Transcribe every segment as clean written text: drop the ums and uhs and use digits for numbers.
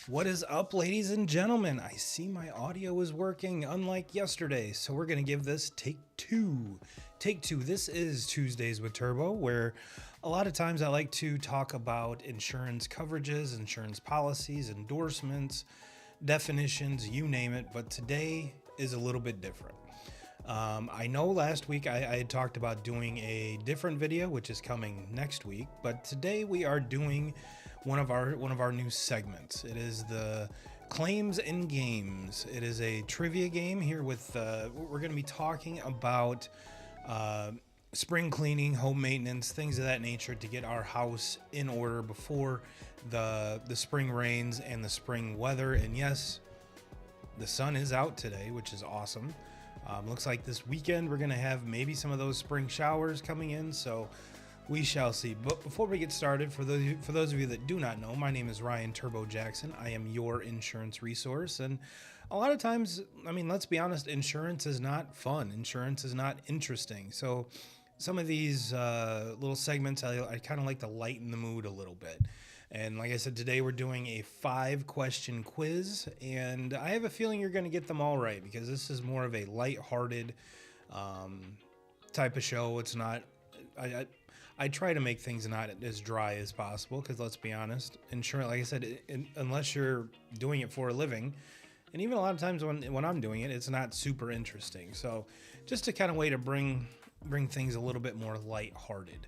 What is up, ladies and gentlemen? I see my audio is working, unlike yesterday, so we're going to give this take two. Take two. This is Tuesdays with Turbo, where a lot of times I like to talk about insurance coverages, insurance policies, endorsements, definitions, you name it, but today is a little bit different. I know last week I had talked about doing a different video, which is coming next week, but today we are doing one of our new segments. It is the Claims and Games. It is a trivia game here with we're going to be talking about spring cleaning, home maintenance, things of that nature to get our house in order before the spring rains and the spring weather. And yes, the sun is out today, which is awesome. Looks like this weekend we're going to have maybe some of those spring showers coming in, so we shall see. But before we get started, for those of you that do not know, my name is Ryan Turbo Jackson. I am your insurance resource, and a lot of times, I mean, let's be honest, insurance is not fun. Insurance is not interesting. So some of these little segments, I kind of like to lighten the mood a little bit. And like I said, today we're doing a 5-question quiz, and I have a feeling you're going to get them all right because this is more of a lighthearted type of show. It's not. I try to make things not as dry as possible because let's be honest, insurance, like I said, unless you're doing it for a living, and even a lot of times when I'm doing it, it's not super interesting. So just to kind of way to bring things a little bit more lighthearted.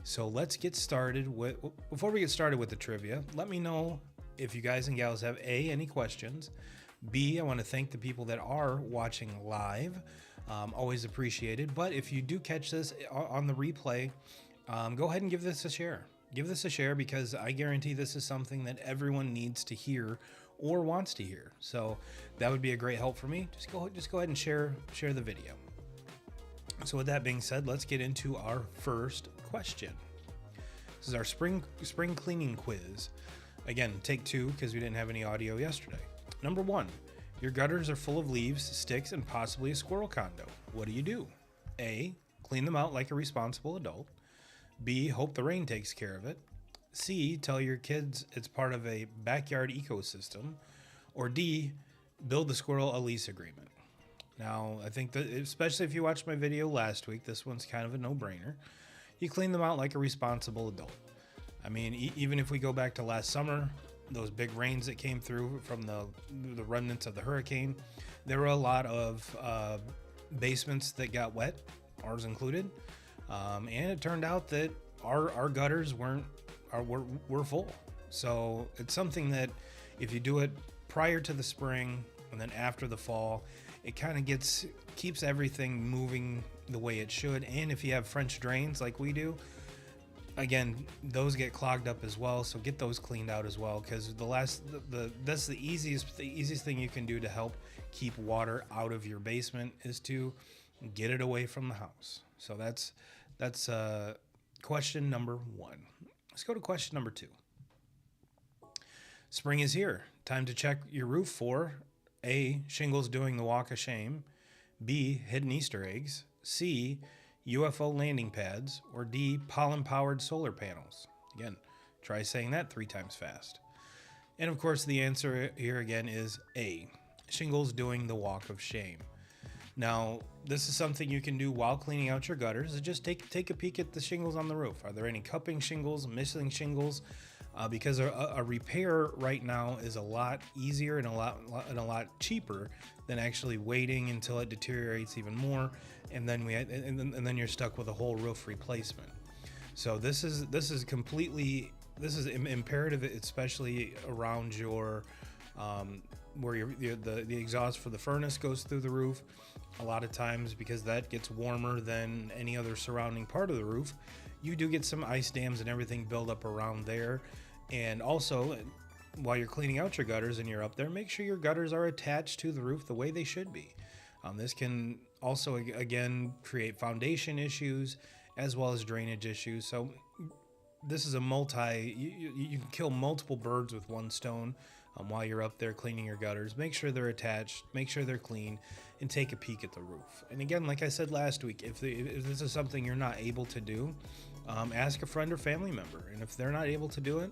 So let's get started with, before we get started with the trivia, let me know if you guys and gals have A, any questions. B, I want to thank the people that are watching live. Always appreciated. But if you do catch this on the replay, go ahead and give this a share. Give this a share because I guarantee this is something that everyone needs to hear or wants to hear. So that would be a great help for me. Just go ahead and share the video. So with that being said, let's get into our first question. This is our spring cleaning quiz. Again, take two because we didn't have any audio yesterday. Number 1, your gutters are full of leaves, sticks, and possibly a squirrel condo. What do? A, clean them out like a responsible adult. B, hope the rain takes care of it. C, tell your kids it's part of a backyard ecosystem. Or D, build the squirrel a lease agreement. Now, I think that especially if you watched my video last week, this one's kind of a no-brainer. You clean them out like a responsible adult. I mean, even if we go back to last summer, those big rains that came through from the remnants of the hurricane, there were a lot of basements that got wet, ours included, and it turned out that our gutters were full. So it's something that if you do it prior to the spring and then after the fall, it kind of keeps everything moving the way it should. And if you have French drains like we do, again, those get clogged up as well. So get those cleaned out as well, because that's the easiest thing you can do to help keep water out of your basement is to get it away from the house. So that's question number 1. Let's go to question number 2. Spring is here. Time to check your roof for A, shingles doing the walk of shame. B, hidden Easter eggs. C, UFO landing pads. Or D, pollen-powered solar panels. Again, try saying that 3 times fast. And of course, the answer here again is A, shingles doing the walk of shame. Now, this is something you can do while cleaning out your gutters. Is just take a peek at the shingles on the roof. Are there any cupping shingles, missing shingles? Because a repair right now is a lot easier and a lot cheaper than actually waiting until it deteriorates even more, and then you're stuck with a whole roof replacement. So this is imperative, especially around your where the exhaust for the furnace goes through the roof. A lot of times, because that gets warmer than any other surrounding part of the roof, you do get some ice dams and everything build up around there. And also, while you're cleaning out your gutters and you're up there, make sure your gutters are attached to the roof the way they should be. This can also, again, create foundation issues as well as drainage issues. So this is a you can kill multiple birds with one stone while you're up there cleaning your gutters. Make sure they're attached, make sure they're clean, and take a peek at the roof. And again, like I said last week, if this is something you're not able to do, ask a friend or family member. And if they're not able to do it,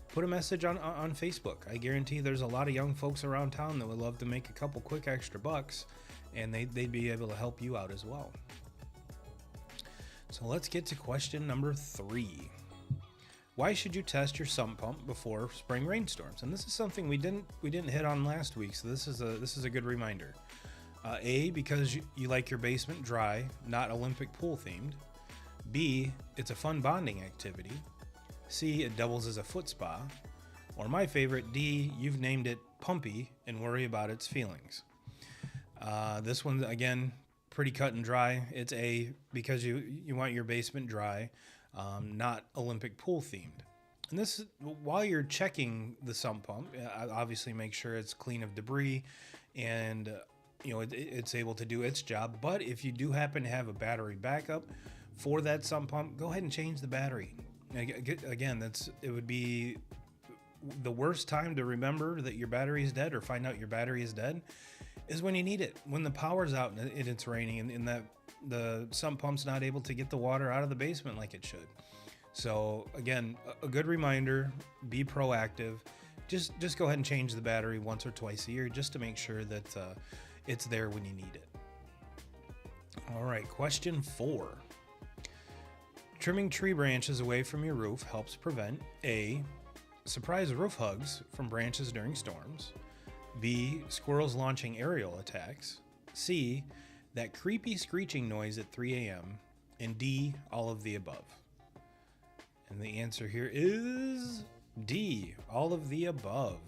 put a message on Facebook. I guarantee there's a lot of young folks around town that would love to make a couple quick extra bucks, and they'd be able to help you out as well. So let's get to question number 3. Why should you test your sump pump before spring rainstorms? And this is something we didn't hit on last week, so this is a good reminder. A, because you like your basement dry, not Olympic pool themed. B, it's a fun bonding activity. C, it doubles as a foot spa. Or my favorite, D, you've named it Pumpy and worry about its feelings. This one, again, pretty cut and dry. It's A, because you want your basement dry, not Olympic pool themed. And this, while you're checking the sump pump, obviously make sure it's clean of debris and it's able to do its job. But if you do happen to have a battery backup for that sump pump, go ahead and change the battery. Again, it would be the worst time to remember that your battery is dead or find out your battery is dead is when you need it, when the power's out and it's raining and that the sump pump's not able to get the water out of the basement like it should. So again, a good reminder, be proactive. Just go ahead and change the battery once or twice a year just to make sure that it's there when you need it. All right, question 4. Trimming tree branches away from your roof helps prevent A, surprise roof hugs from branches during storms. B, squirrels launching aerial attacks. C, that creepy screeching noise at 3 a.m. And D, all of the above. And the answer here is D, all of the above.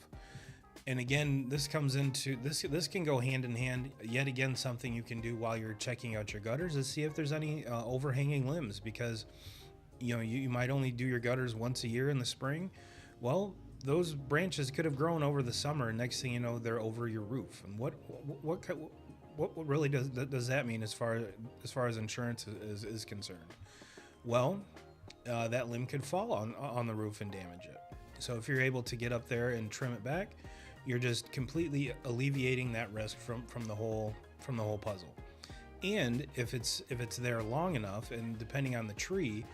And again, this comes into this can go hand in hand. Yet again, something you can do while you're checking out your gutters is see if there's any overhanging limbs, because you might only do your gutters once a year in the spring. Well, those branches could have grown over the summer, and next thing you know, they're over your roof. And what really does that mean as far as insurance is concerned? Well, that limb could fall on the roof and damage it. So if you're able to get up there and trim it back, you're just completely alleviating that risk from the whole puzzle. And if it's there long enough, and depending on the tree,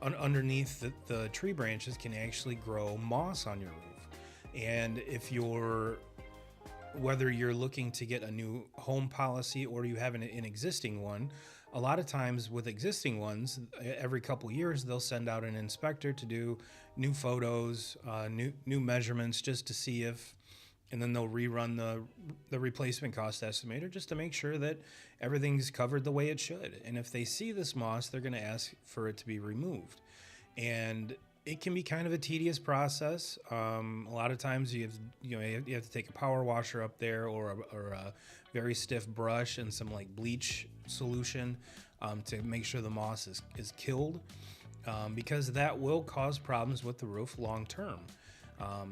underneath the tree branches can actually grow moss on your roof. And whether you're looking to get a new home policy or you have an existing one, a lot of times with existing ones, every couple years they'll send out an inspector to do new photos, new measurements, just to see if, and then they'll rerun the replacement cost estimator just to make sure that everything's covered the way it should. And if they see this moss, they're going to ask for it to be removed. And it can be kind of a tedious process. A lot of times you have to take a power washer up there or a very stiff brush and some like bleach solution to make sure the moss is killed, because that will cause problems with the roof long term. I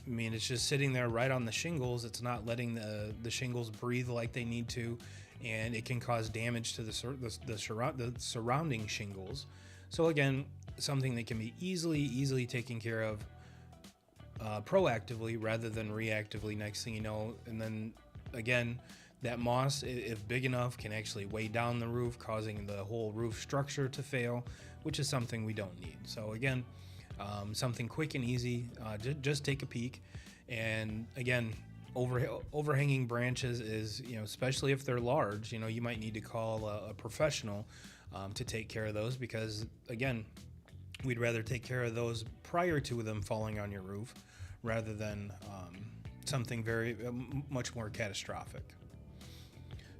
mean, it's just sitting there right on the shingles. It's not letting the shingles breathe like they need to, and it can cause damage to the surrounding shingles. So again, something that can be easily taken care of proactively rather than reactively. Next thing you know, and then again, that moss, if big enough, can actually weigh down the roof, causing the whole roof structure to fail, which is something we don't need. So again, something quick and easy, just take a peek. And again, overhanging branches is, especially if they're large, you might need to call a professional to take care of those, because again, we'd rather take care of those prior to them falling on your roof rather than something very much more catastrophic.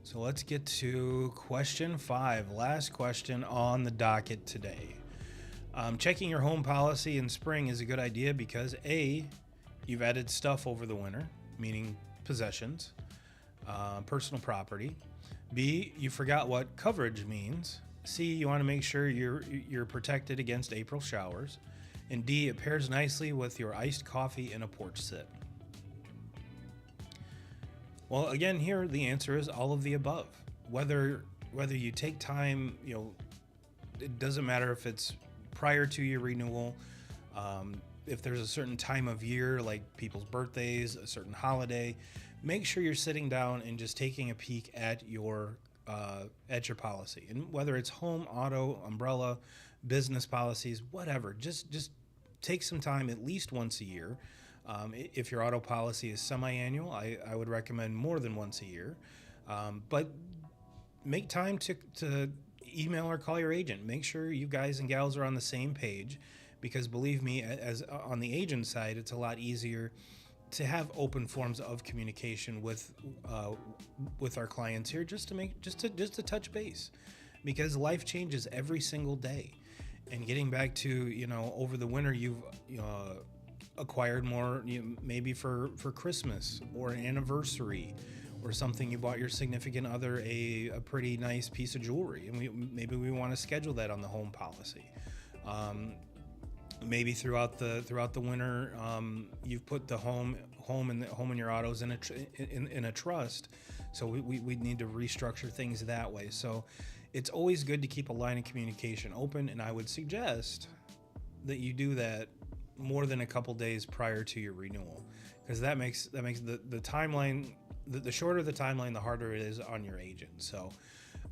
So let's get to question 5, last question on the docket today. Checking your home policy in spring is a good idea because A, you've added stuff over the winter, meaning possessions, personal property. B, you forgot what coverage means. C, you want to make sure you're protected against April showers. And D, it pairs nicely with your iced coffee and a porch sit. Well, again, here the answer is all of the above. Whether you take time, it doesn't matter if it's prior to your renewal, if there's a certain time of year like people's birthdays, a certain holiday, make sure you're sitting down and just taking a peek at your policy. And whether it's home, auto, umbrella, business policies, whatever, just take some time at least once a year. If your auto policy is semi-annual, I would recommend more than once a year. But make time to email or call your agent. Make sure you guys and gals are on the same page, because believe me, as on the agent side, it's a lot easier to have open forms of communication with our clients here, just to touch base, because life changes every single day. And getting back to, over the winter, you've acquired more, maybe for Christmas or an anniversary or something. You bought your significant other a pretty nice piece of jewelry, and maybe we want to schedule that on the home policy. Maybe throughout the winter, you've put the home and your autos in a trust, so we need to restructure things that way. So it's always good to keep a line of communication open, and I would suggest that you do that more than a couple days prior to your renewal, because that makes the timeline. The shorter the timeline, the harder it is on your agent. So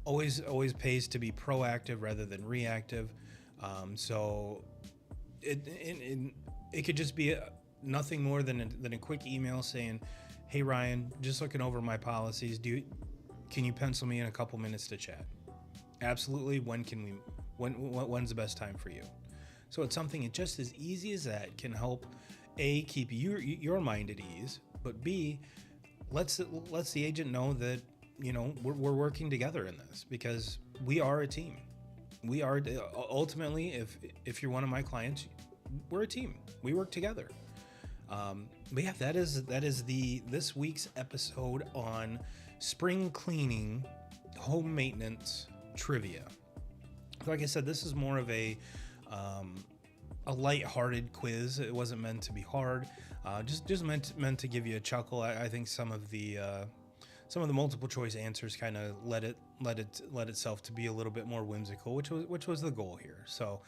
always pays to be proactive rather than reactive. So it could just be nothing more than a quick email saying, "Hey Ryan, just looking over my policies. Can you pencil me in a couple minutes to chat?" Absolutely. When's the best time for you? So it's something just as easy as that can help A, keep your mind at ease, but B, lets the agent know that we're working together in this, because we are a team. We are ultimately, if you're one of my clients, we're a team. We work together. But yeah, that is this week's episode on spring cleaning, home maintenance trivia. Like I said, this is more of a light-hearted quiz. It wasn't meant to be hard. Just meant to give you a chuckle. I think some of the multiple choice answers kind of let itself to be a little bit more whimsical, which was the goal here. So,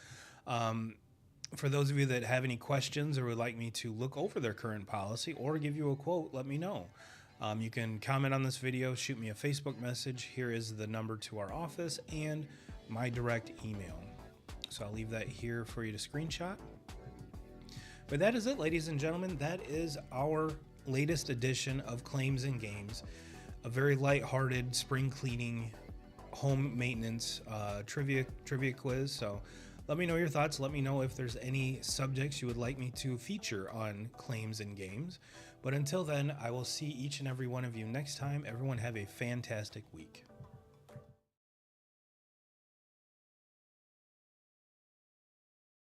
for those of you that have any questions or would like me to look over their current policy or give you a quote, let me know. You can comment on this video, shoot me a Facebook message. Here is the number to our office and my direct email. So I'll leave that here for you to screenshot. But that is it, ladies and gentlemen. That is our latest edition of Claims and Games, a very lighthearted spring cleaning, home maintenance trivia quiz. So let me know your thoughts. Let me know if there's any subjects you would like me to feature on Claims and Games. But until then, I will see each and every one of you next time. Everyone have a fantastic week.